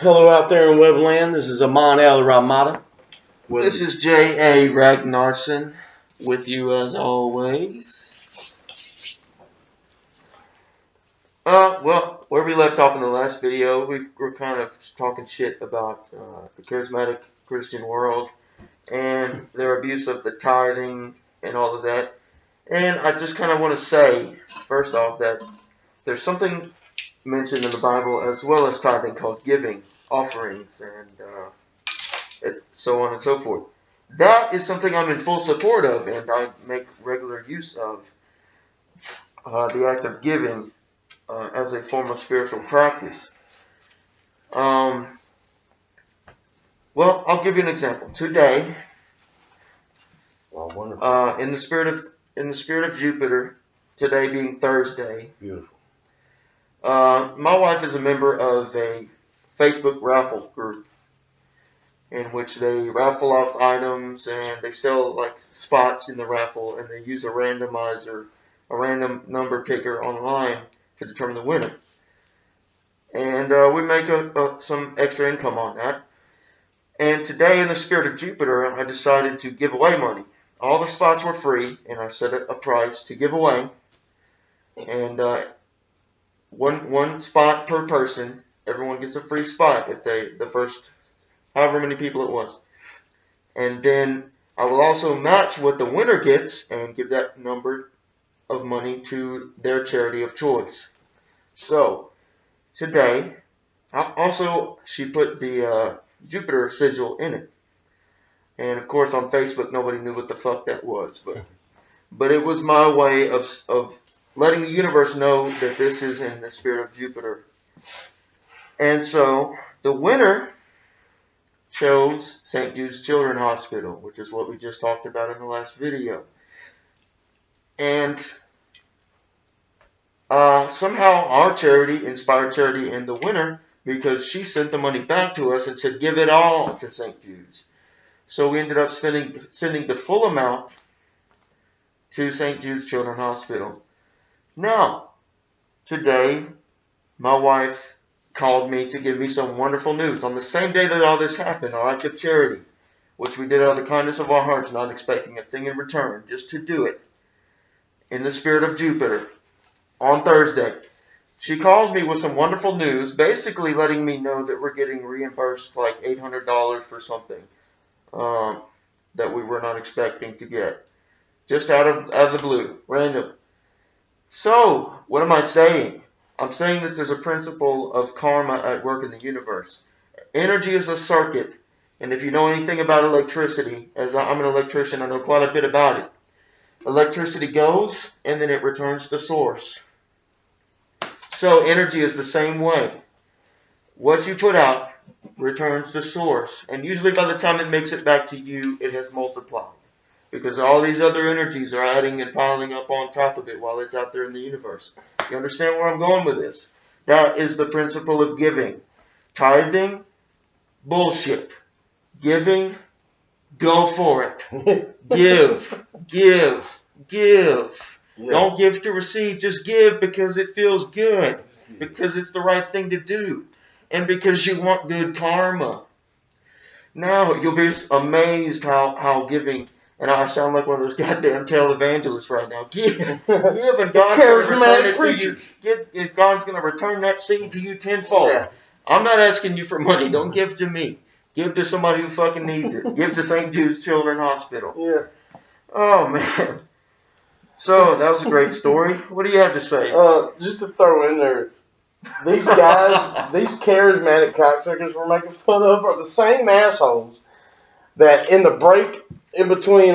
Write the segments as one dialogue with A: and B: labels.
A: Hello out there in Webland. This is Amon El Ramada.
B: This is J.A. Ragnarsson with you as always. Well, where we left off in the last video, we were kind of talking shit about the charismatic Christian world and their abuse of the tithing and all of that. And I just kind of want to say, first off, that there's something mentioned in the Bible as well as tithing called giving, offerings, and so on and so forth. That is something I'm in full support of, and I make regular use of the act of giving as a form of spiritual practice. Well, I'll give you an example. Today, in the spirit of Jupiter, today being Thursday.
A: Beautiful.
B: My wife is a member of a Facebook raffle group in which they raffle off items and they sell like spots in the raffle, and they use a randomizer, a random number picker online to determine the winner. And we make some extra income on that. And today, in the spirit of Jupiter, I decided to give away money. All the spots were free, and I set a price to give away. And one spot per person. Everyone gets a free spot if the first however many people it was. And then I will also match what the winner gets and give that number of money to their charity of choice. So today, also she put the Jupiter sigil in it. And of course on Facebook nobody knew what the fuck that was, but it was my way of letting the universe know that this is in the spirit of Jupiter. And so the winner chose St. Jude's Children's Hospital, which is what we just talked about in the last video. And somehow our charity inspired charity in the winner, because she sent the money back to us and said, give it all to St. Jude's. So we ended up sending the full amount to St. Jude's Children's Hospital. Now, today, my wife called me to give me some wonderful news. On the same day that all this happened, our act of charity, which we did out of the kindness of our hearts, not expecting a thing in return, just to do it, in the spirit of Jupiter, on Thursday, she calls me with some wonderful news, basically letting me know that we're getting reimbursed like $800 for something that we were not expecting to get. Just out of the blue, random. So, what am I saying? I'm saying that there's a principle of karma at work in the universe. Energy is a circuit, and if you know anything about electricity, as I'm an electrician, I know quite a bit about it. Electricity goes, and then it returns to source. So energy is the same way. What you put out returns to source, and usually by the time it makes it back to you, it has multiplied. Because all these other energies are adding and piling up on top of it while it's out there in the universe. You understand where I'm going with this? That is the principle of giving. Tithing, bullshit. Giving, go for it. Give. Yeah. Don't give to receive. Just give because it feels good. Because it's the right thing to do. And because you want good karma. Now, you'll be amazed how giving... And I sound like one of those goddamn televangelists right now. Give, and God's going to return it to you. If God's going to return that seed to you tenfold. Yeah. I'm not asking you for money. Don't give to me. Give to somebody who fucking needs it. Give to St. Jude's Children's Hospital.
A: Yeah.
B: Oh, man. So, that was a great story. What do you have to say?
A: Just to throw in there, these guys, these charismatic cocksuckers we're making fun of are the same assholes that in the break... in between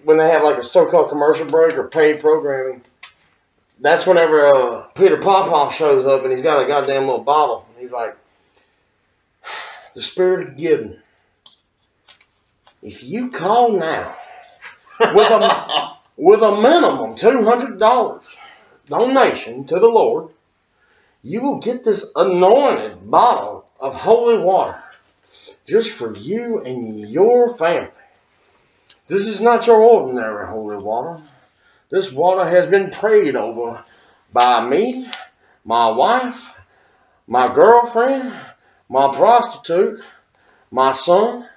A: when they have like a so-called commercial break or paid programming, that's whenever Peter Popoff shows up and he's got a goddamn little bottle. And he's like, the spirit of giving. If you call now with a minimum $200 donation to the Lord, you will get this anointed bottle of holy water just for you and your family. This is not your ordinary holy water. This water has been prayed over by me, my wife, my girlfriend, my prostitute, my son,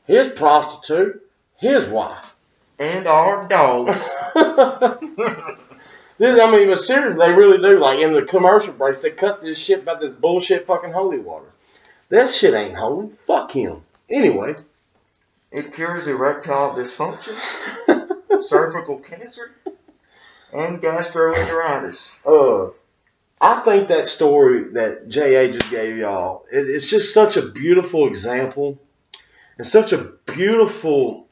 A: his prostitute, his wife.
B: And our dogs.
A: I mean, but seriously, they really do. Like in the commercial breaks, they cut this shit about this bullshit fucking holy water. That shit ain't holy. Fuck him. Anyway.
B: It cures erectile dysfunction, cervical cancer, and gastroenteritis.
A: I think that story that J.A. just gave y'all, it's just such a beautiful example. And such a beautiful,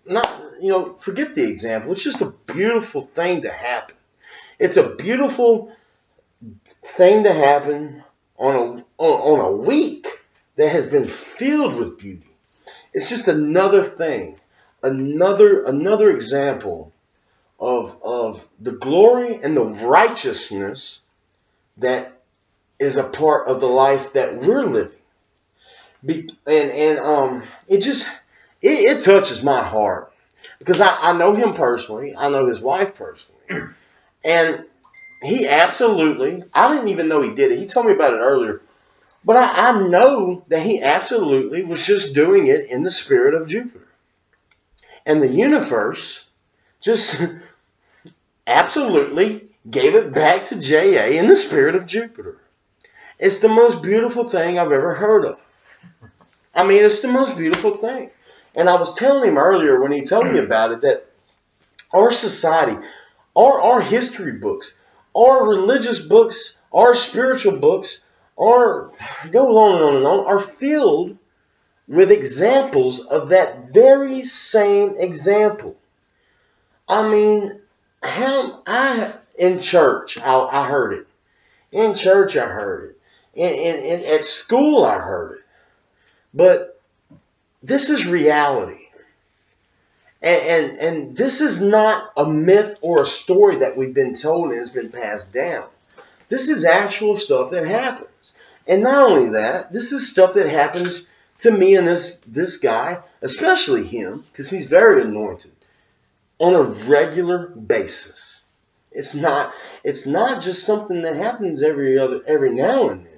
A: forget the example. It's just a beautiful thing to happen. It's a beautiful thing to happen on a week that has been filled with beauty. It's just another thing, another example of the glory and the righteousness that is a part of the life that we're living. It touches my heart because I know him personally. I know his wife personally. And he absolutely, I didn't even know he did it. He told me about it earlier. But I know that he absolutely was just doing it in the spirit of Jupiter. And the universe just absolutely gave it back to J.A. in the spirit of Jupiter. It's the most beautiful thing I've ever heard of. I mean, it's the most beautiful thing. And I was telling him earlier when he told me about it that our society, our history books, our religious books, our spiritual books, goes on and on and on, are filled with examples of that very same example. I mean, in church, I heard it. In church, I heard it. At school, I heard it. But this is reality. And this is not a myth or a story that we've been told and has been passed down. This is actual stuff that happens. And not only that, this is stuff that happens to me and this guy, especially him, because he's very anointed, on a regular basis. It's not just something that happens every now and then.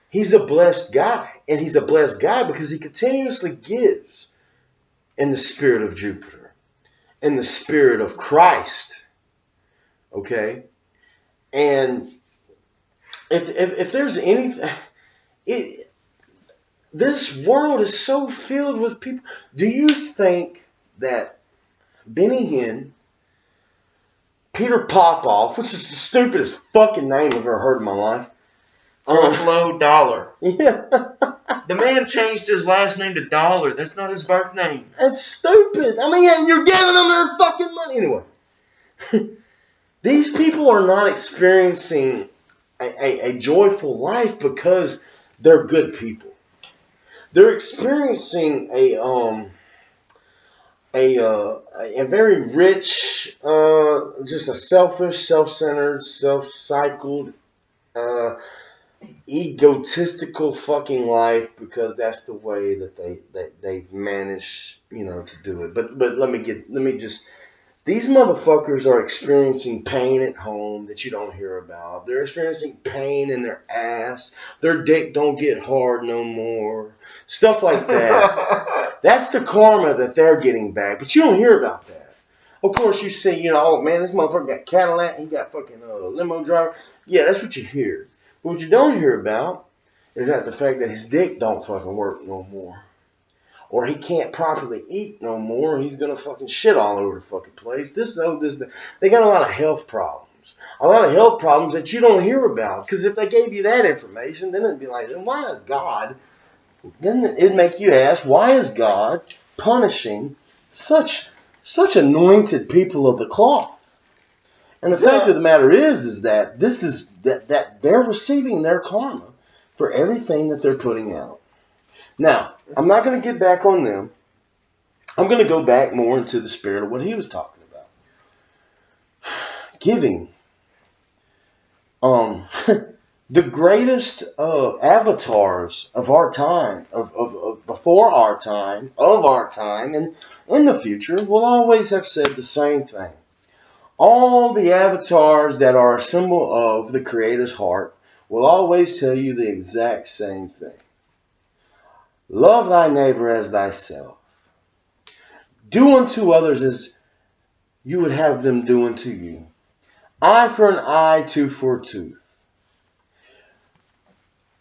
A: He's a blessed guy. And he's a blessed guy because he continuously gives in the spirit of Jupiter, in the spirit of Christ. Okay? And if there's anything, this world is so filled with people. Do you think that Benny Hinn, Peter Popoff, which is the stupidest fucking name I've ever heard in my life,
B: Low Dollar.
A: Yeah.
B: The man changed his last name to Dollar. That's not his birth name.
A: That's stupid. I mean, you're giving them their fucking money. Anyway, these people are not experiencing a joyful life because they're good people. They're experiencing a very rich, just a selfish, self-centered, self-cycled, egotistical fucking life because that's the way that they've managed, to do it. But these motherfuckers are experiencing pain at home that you don't hear about. They're experiencing pain in their ass. Their dick don't get hard no more. Stuff like that. That's the karma that they're getting back. But you don't hear about that. Of course, you see, oh man, this motherfucker got Cadillac. He got fucking limo driver. Yeah, that's what you hear. But what you don't hear about is that the fact that his dick don't fucking work no more. Or he can't properly eat no more. He's going to fucking shit all over the fucking place. They got a lot of health problems. A lot of health problems that you don't hear about. Because if they gave you that information, then it'd be like, then why is God? Then it'd make you ask, why is God punishing such anointed people of the cloth? And the fact of the matter is that that they're receiving their karma for everything that they're putting out. Now, I'm not going to get back on them. I'm going to go back more into the spirit of what he was talking about. Giving. The greatest avatars of our time, of before our time, of our time, and in the future will always have said the same thing. All the avatars that are a symbol of the Creator's heart will always tell you the exact same thing. Love thy neighbor as thyself. Do unto others as you would have them do unto you. Eye for an eye, tooth for a tooth.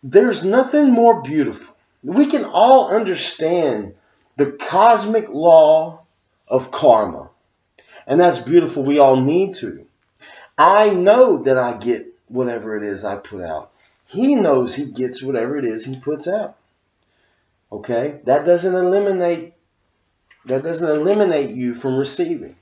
A: There's nothing more beautiful. We can all understand the cosmic law of karma. And that's beautiful. We all need to. I know that I get whatever it is I put out. He knows he gets whatever it is he puts out. Okay? That doesn't eliminate you from receiving.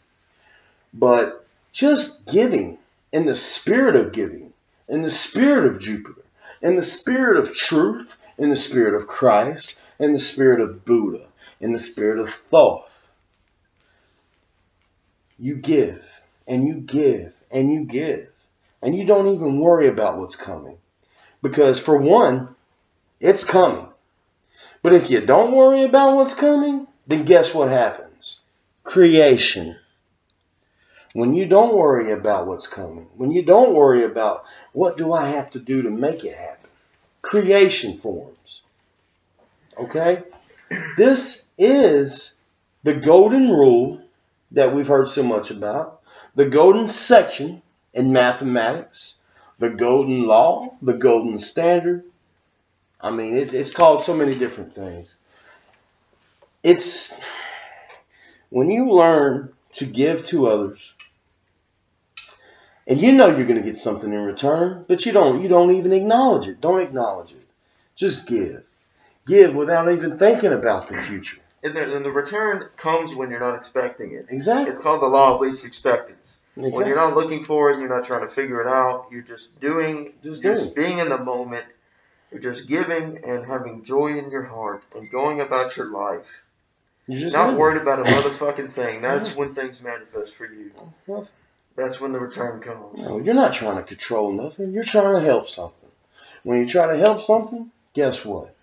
A: But just giving, in the spirit of giving, in the spirit of Jupiter, in the spirit of truth, in the spirit of Christ, in the spirit of Buddha, in the spirit of Thoth, you give, and you give, and you give. And you don't even worry about what's coming. Because for one, it's coming. But if you don't worry about what's coming, then guess what happens? Creation. When you don't worry about what's coming, when you don't worry about what do I have to do to make it happen, creation forms. Okay? This is the golden rule that we've heard so much about, the golden section in mathematics, the golden law, the golden standard. I mean, it's called so many different things. It's when you learn to give to others, and you know you're going to get something in return, but you don't even acknowledge it. Don't acknowledge it. Just give. Give without even thinking about the future.
B: And the return comes when you're not expecting it.
A: Exactly.
B: It's called the law of least expectance.
A: Exactly.
B: When you're not looking for it, you're not trying to figure it out. You're just doing.
A: Just
B: being in the moment. You're just giving and having joy in your heart and going about your life.
A: You're just
B: not
A: living.
B: worried about a motherfucking thing. That's when things manifest for you.
A: Nothing.
B: That's when the return comes.
A: No, you're not trying to control nothing. You're trying to help something. When you try to help something, guess what?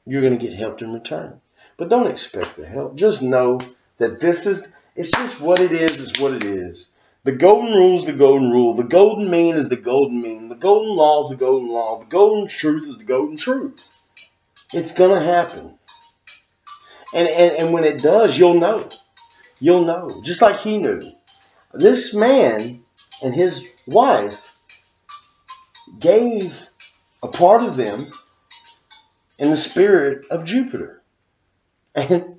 A: You're going to get helped in return. But don't expect the help. Just know that it's just what it is what it is. The golden rule is the golden rule. The golden mean is the golden mean. The golden law is the golden law. The golden truth is the golden truth. It's going to happen. And when it does, you'll know. You'll know. Just like he knew. This man and his wife gave a part of them in the spirit of Jupiter. And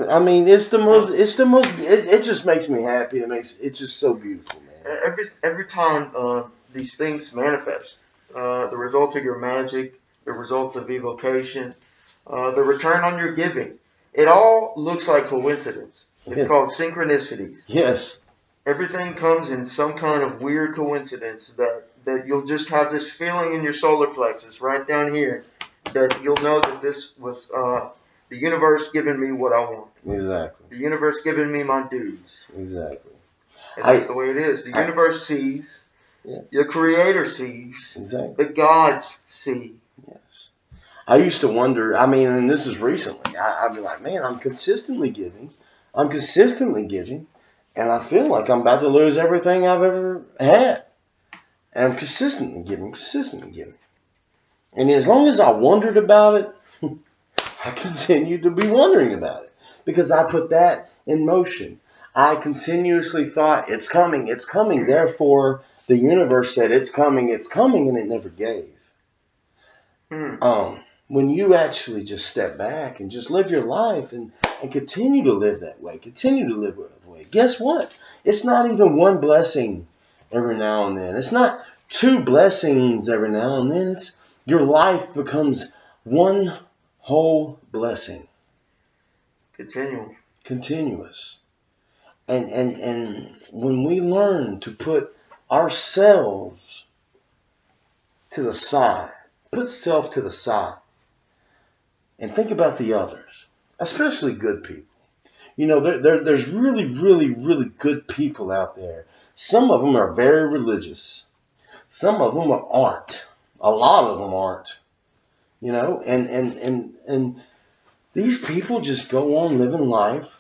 A: I mean, it just makes me happy. It's just so beautiful, man.
B: Every time these things manifest, the results of your magic, the results of evocation, the return on your giving, it all looks like coincidence. It's called synchronicities.
A: Yes.
B: Everything comes in some kind of weird coincidence that you'll just have this feeling in your solar plexus right down here that you'll know that this was the universe giving me what I want.
A: Exactly.
B: The universe giving me my dues.
A: Exactly.
B: And that's the way it is. The universe sees.
A: Yeah.
B: Your creator sees.
A: Exactly.
B: The gods see.
A: Yes. I used to wonder, I mean, and this is recently, I'd be like, man, I'm consistently giving. And I feel like I'm about to lose everything I've ever had. And I'm consistently giving. And as long as I wondered about it, I continued to be wondering about it. Because I put that in motion. I continuously thought, it's coming. Therefore, the universe said, it's coming, and it never gave. When you actually just step back and just live your life and continue to live that way, guess what? It's not even one blessing every now and then. It's not two blessings every now and then. It's your life becomes one whole blessing. Continuous. And when we learn to put ourselves to the side, put self to the side, and think about the others, especially good people. You know, there's really, really, really good people out there. Some of them are very religious. Some of them aren't. A lot of them aren't. You know, and these people just go on living life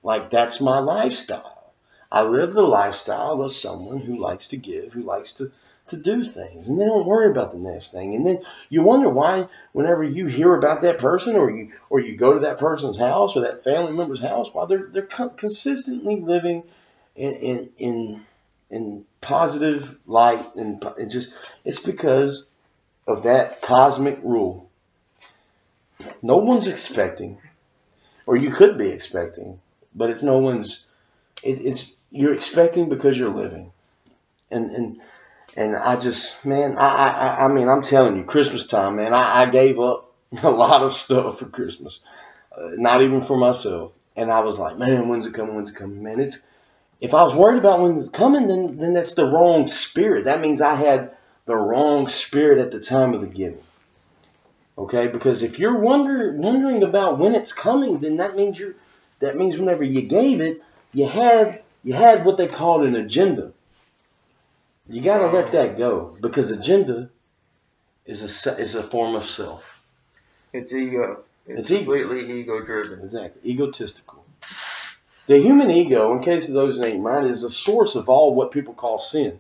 A: like that's my lifestyle. I live the lifestyle of someone who likes to give, who likes to to do things, and they don't worry about the next thing. And then you wonder why, whenever you hear about that person, or you go to that person's house or that family member's house, why they're consistently living in positive light, and just it's because of that cosmic rule. No one's expecting, or you could be expecting, but it's no one's. It's you're expecting because you're living, and I just, man, I mean, I'm telling you, Christmas time, man, I gave up a lot of stuff for Christmas, not even for myself, and I was like, man, when's it coming? When's it coming? Man, if I was worried about when it's coming, then that's the wrong spirit. That means I had the wrong spirit at the time of the giving. Okay, because if you're wondering about when it's coming, then that means whenever you gave it, you had what they called an agenda. You got to let that go, because agenda is a form of self.
B: It's ego. It's completely ego-driven.
A: Exactly, egotistical. The human ego, in case of those that ain't mind, is the source of all what people call sin.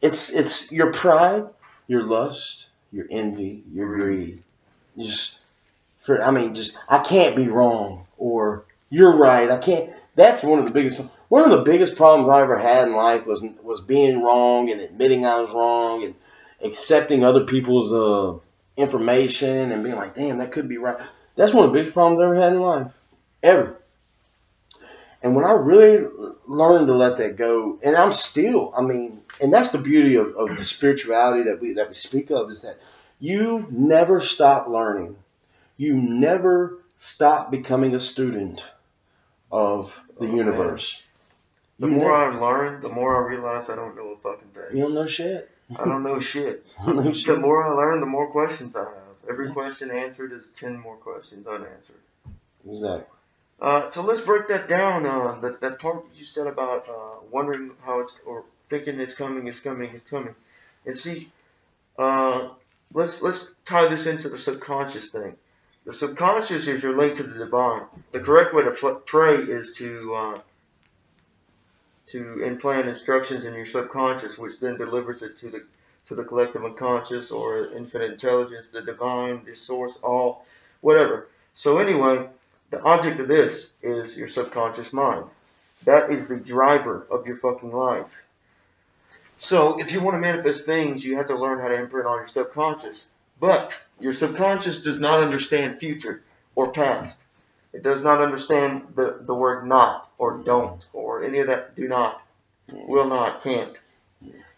A: It's your pride, your lust, your envy, your greed. I can't be wrong, or you're right. I can't. That's one of the biggest problems I ever had in life was being wrong and admitting I was wrong and accepting other people's information and being like, damn, that could be right. That's one of the biggest problems I ever had in life, ever. And when I really learned to let that go, and and that's the beauty of the spirituality that we speak of, is that you never stop learning. You never stop becoming a student of the universe.
B: The more I learn, the more I realize I don't know a fucking thing.
A: You don't know shit.
B: I don't know shit. The more I learn, the more questions I have. Every question answered is 10 more questions unanswered.
A: Exactly.
B: So let's break that down. That part you said about wondering how or thinking it's coming. And see, let's tie this into the subconscious thing. The subconscious is your link to the divine. The correct way to pray is to implant instructions in your subconscious, which then delivers it to the collective unconscious or infinite intelligence, the divine, the source, all, whatever. So anyway, the object of this is your subconscious mind. That is the driver of your fucking life. So if you want to manifest things, you have to learn how to imprint on your subconscious. But your subconscious does not understand future or past. It does not understand the word not or don't or any of that. Do not, will not, can't,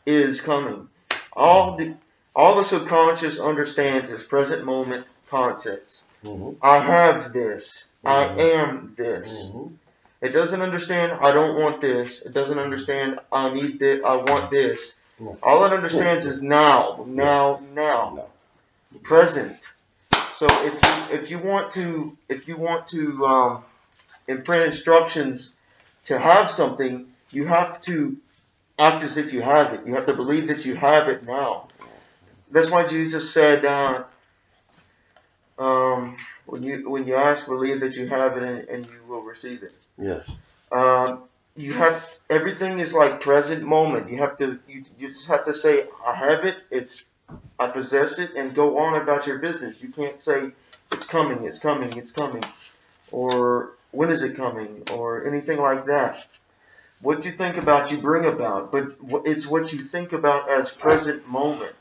B: is coming. All the subconscious understands is present moment concepts. Mm-hmm. I have this. Mm-hmm. I am this. Mm-hmm. It doesn't understand I don't want this. It doesn't understand I need this. I want this. No. All it understands is now. Present. So if you want to imprint instructions to have something, you have to act as if you have it. You have to believe that you have it now. That's why Jesus said, when you ask, believe that you have it, and you will receive it.
A: Yes.
B: You have, everything is like present moment. You just have to say, I have it. I possess it, and go on about your business. You can't say it's coming, or when is it coming, or anything like that. What you think about, you bring about, but it's what you think about as present moment.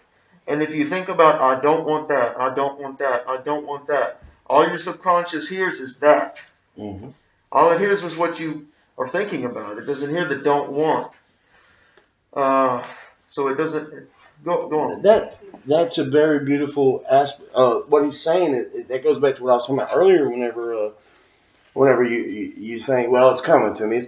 B: And if you think about, I don't want that, I don't want that, I don't want that, all your subconscious hears is that. Mm-hmm. All it hears is what you are thinking about. It doesn't hear the don't want. So it doesn't. Go on.
A: That's a very beautiful aspect. What he's saying, that goes back to what I was talking about earlier. Whenever you think, well, it's coming to me.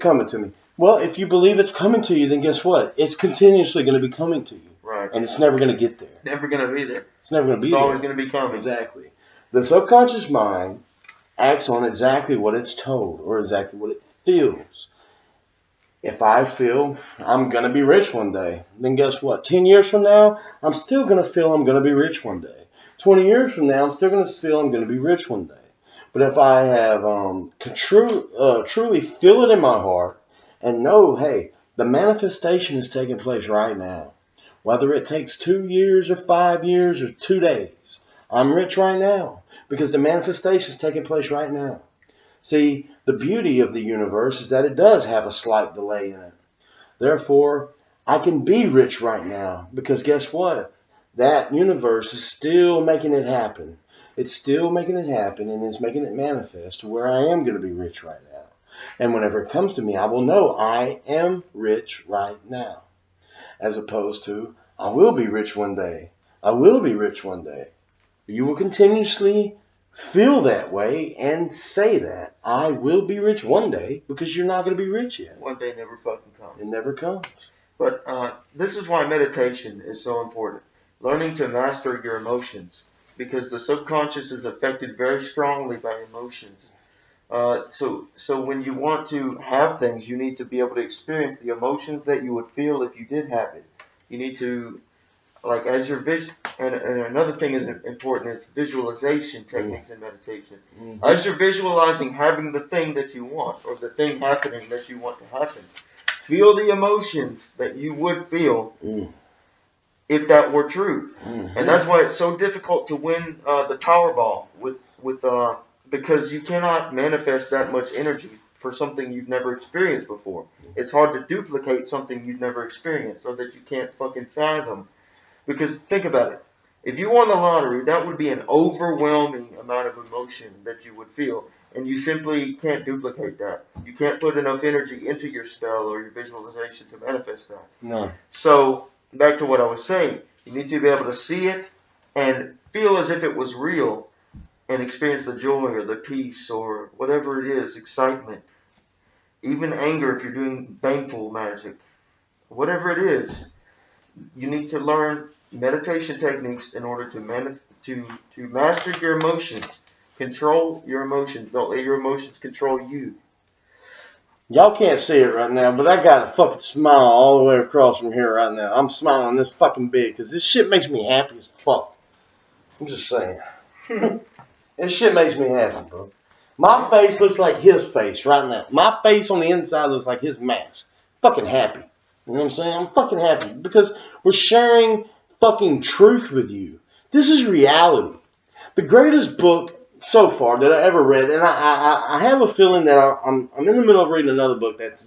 A: Well, if you believe it's coming to you, then guess what? It's continuously going to be coming to you.
B: Right.
A: And it's never going to get there.
B: Never going to be there.
A: It's never going to be there.
B: It's always going to be coming.
A: Exactly. The subconscious mind acts on exactly what it's told or exactly what it feels. If I feel I'm going to be rich one day, then guess what? 10 years from now, I'm still going to feel I'm going to be rich one day. 20 years from now, I'm still going to feel I'm going to be rich one day. But if I have truly feel it in my heart and know, hey, the manifestation is taking place right now. Whether it takes 2 years or 5 years or 2 days, I'm rich right now because the manifestation is taking place right now. See, the beauty of the universe is that it does have a slight delay in it. Therefore, I can be rich right now because guess what? That universe is still making it happen. It's still making it happen and it's making it manifest to where I am going to be rich right now. And whenever it comes to me, I will know I am rich right now. As opposed to, I will be rich one day. I will be rich one day. You will continuously feel that way and say that. I will be rich one day because you're not going to be rich yet.
B: One day never fucking comes.
A: It never comes.
B: But this is why meditation is so important. Learning to master your emotions. Because the subconscious is affected very strongly by emotions. So when you want to have things, you need to be able to experience the emotions that you would feel if you did have it. You need to, like, as your vision, and another thing is important is visualization techniques in meditation.
A: Mm-hmm.
B: As you're visualizing having the thing that you want, or the thing happening that you want to happen, feel the emotions that you would feel if that were true.
A: Mm-hmm.
B: And that's why it's so difficult to win the Powerball because you cannot manifest that much energy for something you've never experienced before. It's hard to duplicate something you've never experienced so that you can't fucking fathom. Because think about it. If you won the lottery, that would be an overwhelming amount of emotion that you would feel. And you simply can't duplicate that. You can't put enough energy into your spell or your visualization to manifest that.
A: No.
B: So, back to what I was saying. You need to be able to see it and feel as if it was real and experience the joy or the peace or whatever it is, excitement. Even anger if you're doing baneful magic. Whatever it is, you need to learn meditation techniques in order to master your emotions. Control your emotions. Don't let your emotions control you.
A: Y'all can't see it right now, but I got a fucking smile all the way across from here right now. I'm smiling this fucking big because this shit makes me happy as fuck. I'm just saying. This shit makes me happy, bro. My face looks like his face right now. My face on the inside looks like his mask. Fucking happy. You know what I'm saying? I'm fucking happy because we're sharing fucking truth with you. This is reality. The greatest book so far that I ever read, and I have a feeling that I'm in the middle of reading another book that's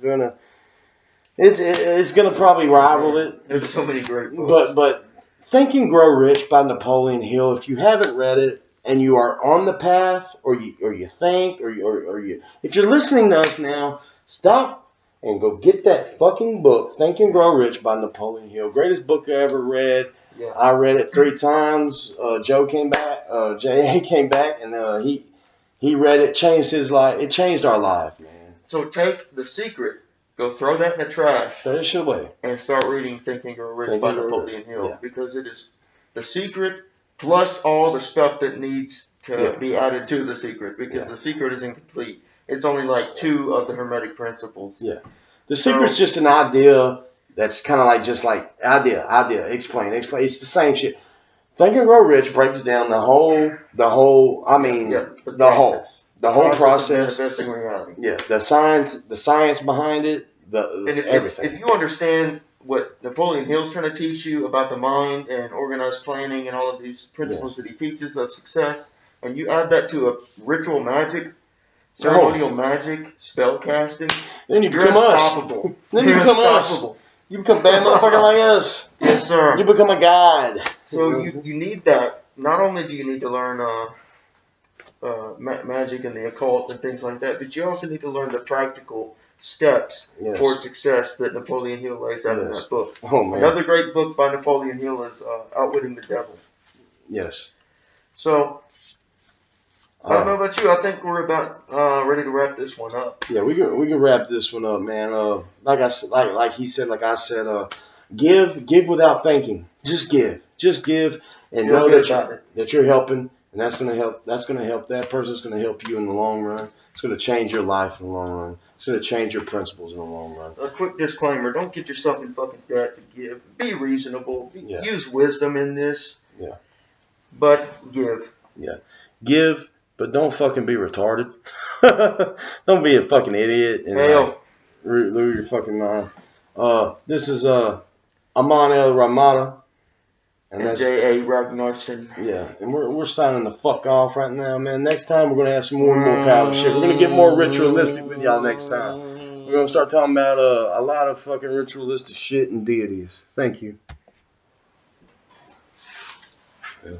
A: it's gonna probably rival it.
B: There's so many great books.
A: But Think and Grow Rich by Napoleon Hill. If you haven't read it and you are on the path, or you think, or if you're listening to us now, stop and go get that fucking book, Think and Grow Rich by Napoleon Hill. Greatest book I ever read.
B: Yeah.
A: I read it 3 times. Joe came back. J.A. came back, and he read it, changed his life. It changed our life, man.
B: So take The Secret, go throw that in the trash,
A: Throw it away,
B: and start reading Think and Grow Rich by Napoleon Hill.
A: Yeah.
B: Because it is The Secret plus all the stuff that needs to be added to The Secret. Because The Secret is incomplete. It's only like 2 of the Hermetic principles.
A: Yeah. The Secret's just an idea that's kind of like just like idea, explain. It's the same shit. Think and Grow Rich breaks down the whole process.
B: Of manifesting reality.
A: Yeah, the science behind it, everything.
B: If you understand what Napoleon Hill's trying to teach you about the mind and organized planning and all of these principles that he teaches of success, and you add that to a ritual magic, ceremonial magic, spell casting,
A: then
B: you're unstoppable.
A: Then you become unstoppable. You become a bad motherfucker like us.
B: Yes, sir.
A: You become a god.
B: So you need that. Not only do you need to learn magic and the occult and things like that, but you also need to learn the practical steps toward success that Napoleon Hill lays out in that book.
A: Oh, man.
B: Another great book by Napoleon Hill is Outwitting the Devil.
A: Yes.
B: So, I don't know about you. I think we're about ready to wrap this one up.
A: Yeah, we can wrap this one up, man. Like I said, like he said, like I said, give without thinking. Just give, and know that you're helping, and that's gonna help. That's gonna help that person. It's gonna help you in the long run. It's gonna change your life in the long run. It's gonna change your principles in the long run.
B: A quick disclaimer: don't get yourself in fucking debt to give. Be reasonable. Use wisdom in this.
A: Yeah.
B: But give.
A: Yeah. Give. But don't fucking be retarded. Don't be a fucking idiot and lose your fucking mind. This is Amon El Ramada.
B: And J.A. Ragnarsson.
A: Yeah, and we're signing the fuck off right now, man. Next time we're gonna have some more and more power shit. We're gonna get more ritualistic with y'all next time. We're gonna start talking about a lot of fucking ritualistic shit and deities. Thank you. Yeah.